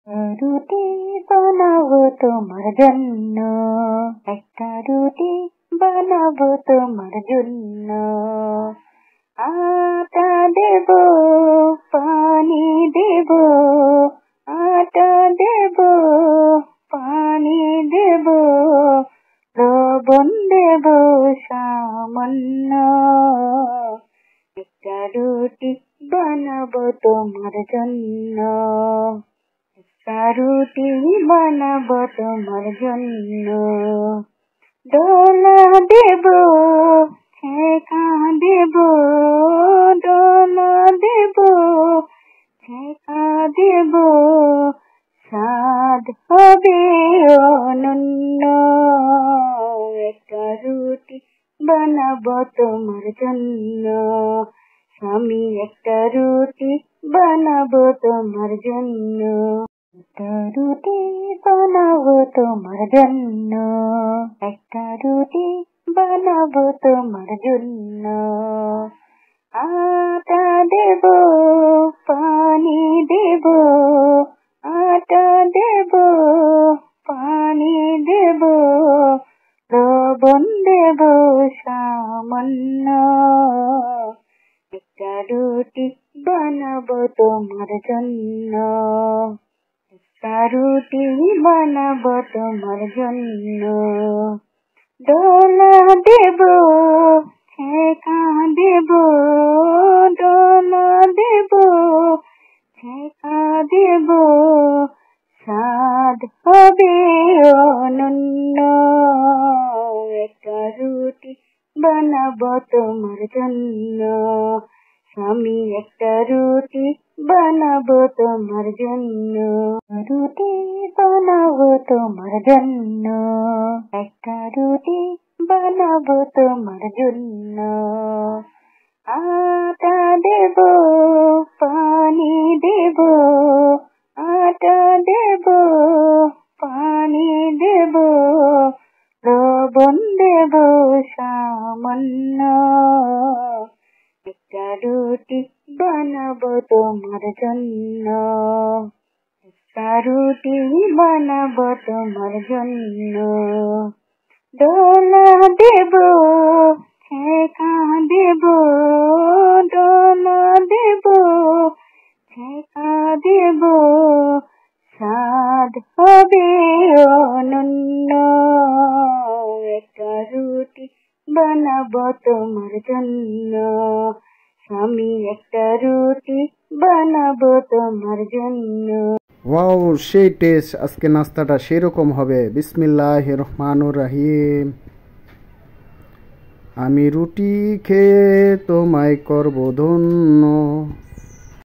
রুটি বানাবো তোমার জন্য, একটা রুটি বানাবো তোমার জন্য। আটা দেব, পানি দেব, আটা দেব, পানি দেব, লবণ দেব সামান্য। একটা রুটি বানাবো তোমার জন্য, একটা রুটি বানাবো তোমার জন্য। ডোলা দেব, ছেঁকা দেব, ডোলা দেব, ছেঁকা দেব, স্বাদ হবে অনন্য। একটা রুটি বানাবো তোমার জন্য, আমি একটা রুটি বানাবো তোমার জন্য। একটা রুটি বানাবো তোমার জন্য, একটা রুটি বানাবো তোমার জন্য। আটা দেব, পানি দেব, আটা দেব, পানি দেব, লবণ দেব সামান্য। একটা রুটি বানাবো তোমার জন্য, একটা রুটি বানাবো তোমার জন্য। ডোলা দেব, ছেঁকা দেব, ডোলা দেব, ছেঁকা দেব, স্বাদ হবে অনন্য। একটা রুটি বানাবো তোমার জন্য, আমি একটা রুটি বানাবো তোমার জন্য। রুটি বানাবো তোমার জন্য, একটা রুটি বানাবো তোমার জন্য। আটা দেব, পানি দেব, আটা দেব, পানি দেব, লবণ দেব সামান্য। একটা রুটি বানাবো তোমার জন্য, একটা রুটি বানাবো তোমার জন্য। ডোলা দেব, ছেঁকা দেব, ডোলা দেব, ছেঁকা দেব, স্বাদ হবে অনন্য। একটা রুটি বানাবো তোমার জন্য, আমি একটা রুটি বানাবো তোমার জন্য। ওয়াও, সেই টেস্ট! আজকে নাস্তাটা সেরকম হবে। বিসমিল্লাহির রহমানির রহিম। আমি রুটি খেয়ে তোমায় করব ধন্য।